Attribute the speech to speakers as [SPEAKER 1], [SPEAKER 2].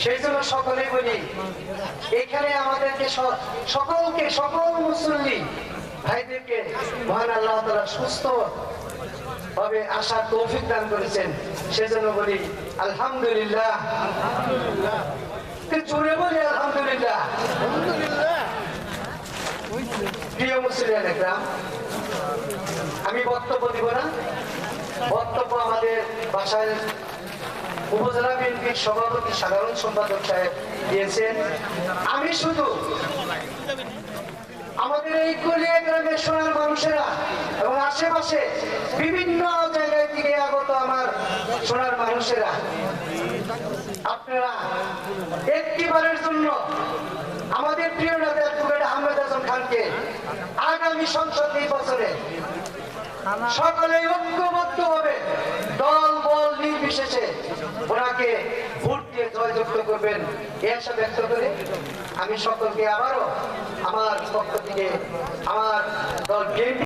[SPEAKER 1] সেই জন্য সকলেই বলি এখানে আমাদেরকে সকলকে সকল মুসল্লি ভাইদেরকে মহান আল্লাহ তাআলা সুস্থ ভাবে আসার তৌফিক দান করেছেন। সেজন্য বলি আলহামদুলিল্লাহ, জোরে বলি আলহামদুলিল্লাহ। প্রিয় মুসলিম একরাম, আমি বক্তব্য দিব না, বক্তব্য আমাদের বাসায় উপজেলা বিএনপির সভাপতি সাধারণ সম্পাদক সাহেব দিয়েছেন। আমি শুধু আমাদের এই কলিয়া গ্রামের সোনার মানুষেরা এবং আশেপাশে বিভিন্ন জায়গায় থেকে আগত আমার সোনার মানুষেরা, আপনারা একটিবারের জন্য আমাদের প্রিয় নেতা অ্যাডভোকেট আহমেদ হাসান খানকে আগামী সংসদ নির্বাচনে সকলে ঐক্যবদ্ধভাবে দল বল নির্বিশেষে ওনাকে ভোট দিয়ে জয়যুক্ত করবেন এই আশা ব্যক্ত করে আমি সকলকে আবারও আমার পক্ষ থেকে আমার দল বিএনপি